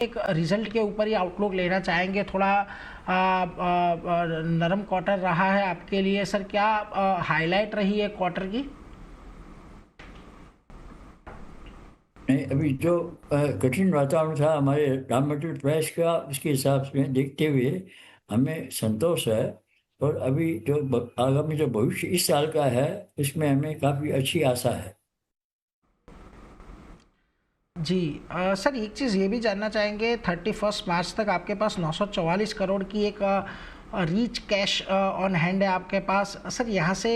एक रिजल्ट के ऊपर ही आउटलुक लेना चाहेंगे। थोड़ा नरम क्वार्टर रहा है आपके लिए सर, क्या हाईलाइट रही है क्वार्टर की? नहीं, अभी जो कठिन वातावरण था हमारे रॉ मटेरियल प्राइस का, उसके हिसाब से देखते हुए हमें संतोष है। और अभी जो आगामी जो भविष्य इस साल का है, इसमें हमें काफ़ी अच्छी आशा है। जी सर, एक चीज़ ये भी जानना चाहेंगे, 31 मार्च तक आपके पास 944 करोड़ की एक रीच कैश ऑन हैंड है आपके पास सर। यहाँ से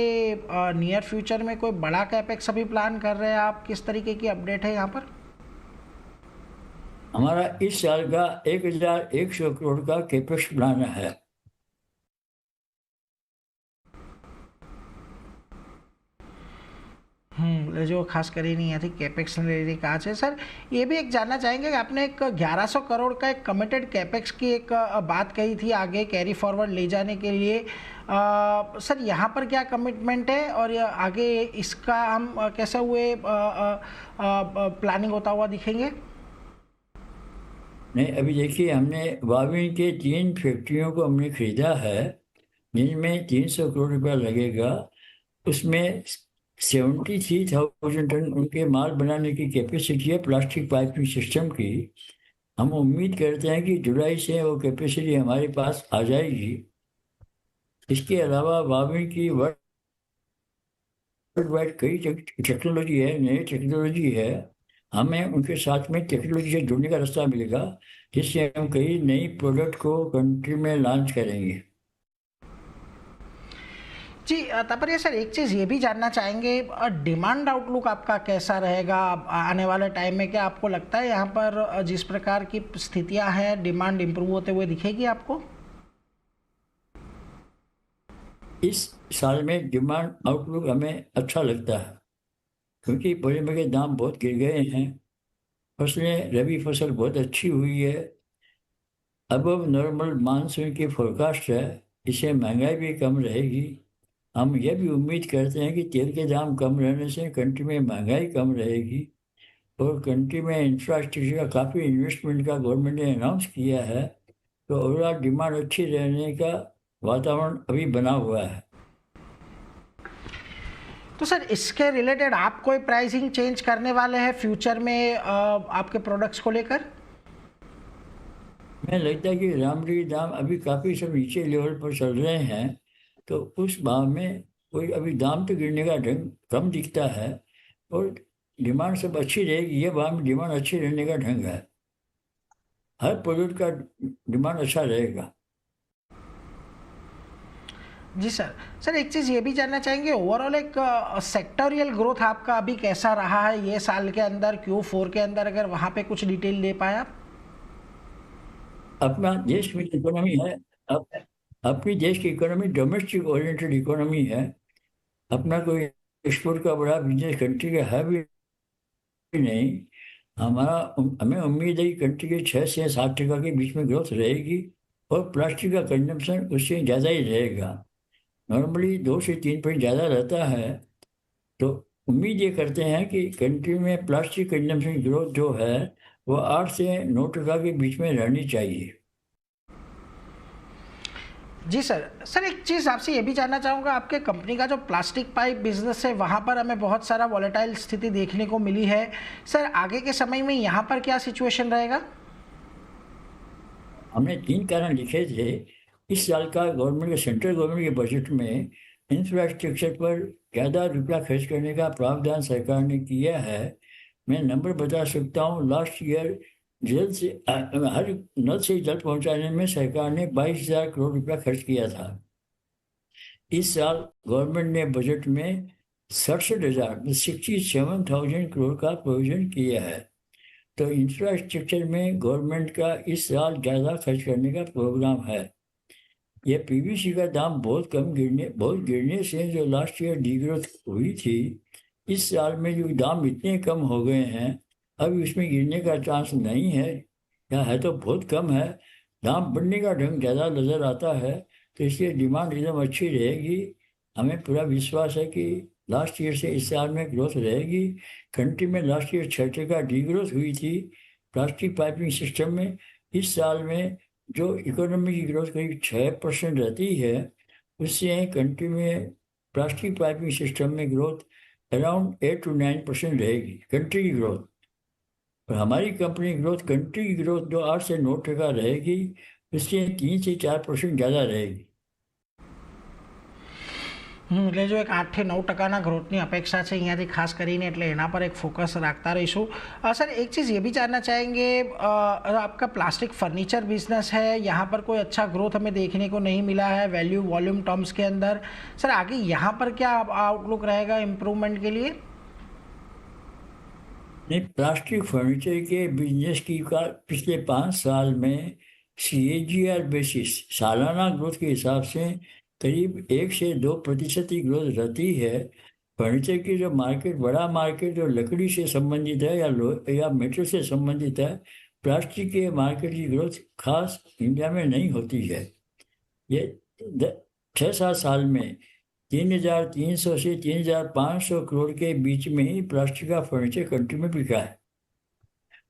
नियर फ्यूचर में कोई बड़ा कैपेक्स अभी प्लान कर रहे हैं आप? किस तरीके की अपडेट है यहाँ पर? हमारा इस साल का 1,100 करोड़ का कैपेक्स प्लान है। जो खास कर ही नहीं है थी कैपेक्स लेने का है सर। ये भी एक जानना चाहेंगे कि आपने एक 1100 करोड़ का एक कमिटेड कैपेक्स की एक बात कही थी आगे कैरी फॉरवर्ड ले जाने के लिए। सर यहाँ पर क्या कमिटमेंट है और आगे इसका हम कैसे हुए प्लानिंग होता हुआ दिखेंगे? नहीं, अभी देखिए, हमने वाविन के 3 फैक्ट्रियों को हमने खरीदा है, जिनमें 300 करोड़ रुपया लगेगा। उसमें 73,000 टन उनके माल बनाने की कैपेसिटी है, प्लास्टिक पाइपिंग सिस्टम की। हम उम्मीद करते हैं कि जुलाई से वो कैपेसिटी हमारे पास आ जाएगी। इसके अलावा वाविन की वर्ल्ड वाइड कई टेक्नोलॉजी है, नई टेक्नोलॉजी है। हमें उनके साथ में टेक्नोलॉजी से जुड़ने का रास्ता मिलेगा, जिससे हम कई नई प्रोडक्ट को कंट्री में लॉन्च करेंगे। जी तापरिया सर, एक चीज़ ये भी जानना चाहेंगे, डिमांड आउटलुक आपका कैसा रहेगा आने वाले टाइम में? क्या आपको लगता है यहाँ पर जिस प्रकार की स्थितियाँ हैं, डिमांड इम्प्रूव होते हुए दिखेगी आपको? इस साल में डिमांड आउटलुक हमें अच्छा लगता है, क्योंकि पॉलीमर के दाम बहुत गिर गए हैं। फसलें, रबी फसल बहुत अच्छी हुई है। अब नॉर्मल मानसून की फोरकास्ट है, इससे महंगाई भी कम रहेगी। हम यह भी उम्मीद करते हैं कि तेल के दाम कम रहने से कंट्री में महंगाई कम रहेगी। और कंट्री में इंफ्रास्ट्रक्चर का काफ़ी इन्वेस्टमेंट का गवर्नमेंट ने अनाउंस किया है। तो ओवरऑल डिमांड अच्छी रहने का वातावरण अभी बना हुआ है। तो सर इसके रिलेटेड आप कोई प्राइसिंग चेंज करने वाले हैं फ्यूचर में आपके प्रोडक्ट्स को लेकर? हमें लगता है कि रामडी के दाम अभी काफ़ी सब नीचे लेवल पर चल रहे हैं, तो उस भाव में कोई अभी दाम तो गिरने का ढंग कम दिखता है। और डिमांड सब अच्छी रहेगी, ये भाव में डिमांड अच्छी रहने का ढंग है। हर प्रोडक्ट का डिमांड अच्छा रहेगा। जी सर। सर एक चीज़ ये भी जानना चाहेंगे, ओवरऑल एक सेक्टोरियल ग्रोथ आपका अभी कैसा रहा है ये साल के अंदर, Q4 के अंदर, अगर वहाँ पे कुछ डिटेल दे पाए आप? अपना देश में इकोनॉमी है, अप, अपनी देश की इकोनॉमी डोमेस्टिक ओरिएंटेड इकोनॉमी है। अपना कोई एक्सपोर्ट का बड़ा बिजनेस कंट्री का है भी नहीं। हमारा हमें उम्मीद है कि कंट्री के 6 से 7% के बीच में ग्रोथ रहेगी। और प्लास्टिक का कंजम्पशन उससे ज़्यादा ही रहेगा। नॉर्मली 2 से 3 पॉइंट ज़्यादा रहता है। तो उम्मीद ये करते हैं कि कंट्री में प्लास्टिक कंजम्पशन ग्रोथ जो है, वो 8 से 9% के बीच में रहनी चाहिए। जी सर। सर एक चीज़ आपसे ये भी जानना चाहूँगा, आपके कंपनी का जो प्लास्टिक पाइप बिजनेस है वहाँ पर हमें बहुत सारा वॉलेटाइल स्थिति देखने को मिली है। सर आगे के समय में यहाँ पर क्या सिचुएशन रहेगा? हमने 3 कारण लिखे थे। इस साल का गवर्नमेंट के सेंट्रल गवर्नमेंट के बजट में इंफ्रास्ट्रक्चर पर ज़्यादा रुपया खर्च करने का प्रावधान सरकार ने किया है। मैं नंबर बता सकता हूँ, लास्ट ईयर जल से हर नल से जल पहुंचाने में सरकार ने 22,000 करोड़ रुपया खर्च किया था। इस साल गवर्नमेंट ने बजट में 67,000 67,000 करोड़ का प्रोविजन किया है। तो इंफ्रास्ट्रक्चर में गवर्नमेंट का इस साल ज़्यादा खर्च करने का प्रोग्राम है। ये पीवीसी का दाम बहुत गिरने से जो लास्ट ईयर डीग्रोथ हुई थी, इस साल में जो दाम इतने कम हो गए हैं, अभी उसमें गिरने का चांस नहीं है, या है तो बहुत कम है। दाम बढ़ने का ढंग ज़्यादा नज़र आता है। तो इसलिए डिमांड एकदम अच्छी रहेगी। हमें पूरा विश्वास है कि लास्ट ईयर से इस साल में ग्रोथ रहेगी। कंट्री में लास्ट ईयर 6% का डीग्रोथ हुई थी, प्लास्टिक पाइपिंग सिस्टम में इस साल में जो इकोनॉमी की ग्रोथ करीब 6% रहती है, उससे कंट्री में प्लास्टिक पाइपिंग सिस्टम में ग्रोथ अराउंड 8 to 9% रहेगी, कंट्री की ग्रोथ। और हमारी कंपनी ग्रोथ, कंट्री की ग्रोथ जो 8 से 9% रहेगी, उससे 3 से 4% ज़्यादा रहेगी। એટલે જો એક 8 થી 9% ગ્રોથની અપેક્ષા છે અહીંયાથી ખાસ કરીને, એટલે એના પર એક ફોકસ રાખતા રહીશું। સર एक चीज़ ये भी जानना चाहेंगे, आपका प्लास्टिक फर्नीचर बिजनेस है, यहाँ पर कोई अच्छा ग्रोथ हमें देखने को नहीं मिला है वैल्यू वॉल्यूम टर्म्स के अंदर। सर आगे यहाँ पर क्या आउटलुक रहेगा इम्प्रूवमेंट के लिए? नहीं, प्लास्टिक फर्नीचर के बिजनेस की का पिछले 5 साल में CAGR बेसिस सालाना ग्रोथ के हिसाब से करीब 1 से 2% की ग्रोथ रहती है। फर्नीचर की जो मार्केट, बड़ा मार्केट जो लकड़ी से संबंधित है या मेटल से संबंधित है, प्लास्टिक के मार्केट की ग्रोथ खास इंडिया में नहीं होती है। ये 6-7 साल में 3,300 से 3,500 करोड़ के बीच में ही प्लास्टिक का फर्नीचर कंट्री में बिका है।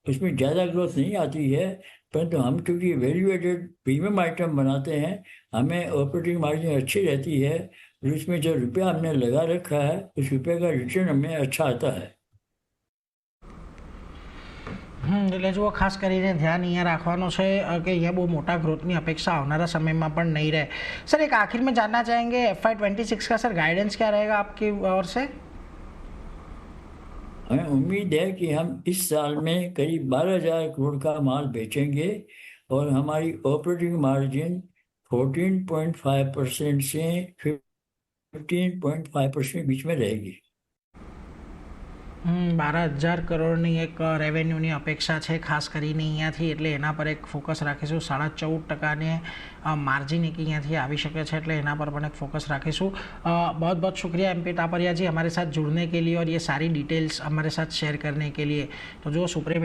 उसमें ज़्यादा ग्रोथ नहीं आती है, परंतु हम क्योंकि वैल्यू एडेड प्रीमियम आइटम बनाते हैं, हमें ऑपरेटिंग मार्जिन अच्छी रहती है और उसमें जो रुपया हमने लगा रखा है, उस रुपये का रिटर्न हमें अच्छा आता है। એટલે જુઓ ખાસ કરીને ધ્યાન અહીંયા રાખવાનું છે કે અહીંયા બહુ મોટા ગ્રોથની અપેક્ષા આવનારા સમયમાં પણ નહીં રહે। સર એક આખिर में जानना चाहेंगे FY26 का सर गाइडेंस क्या रहेगा आपकी ओर से? हमें उम्मीद है कि हम इस साल में करीब 12,000 करोड़ का माल बेचेंगे और हमारी ऑपरेटिंग मार्जिन 14.5% से 15.5% बीच में रहेगी। 12,000 કરોડની એક રેવન્યુની અપેક્ષા છે ખાસ કરીને અહીંયાથી, એટલે એના પર એક ફોકસ રાખીશું। 14.5% માર્જિન એક અહીંયાથી આવી શકે છે, એટલે એના પર પણ એક फोकस રાખીશું। बहुत बहुत शुक्रिया MP टापरिया जी हमारे साथ जुड़ने के लिए और ये सारी डिटेल्स हमारे साथ शेयर करने के लिए। तो जो सुप्रीम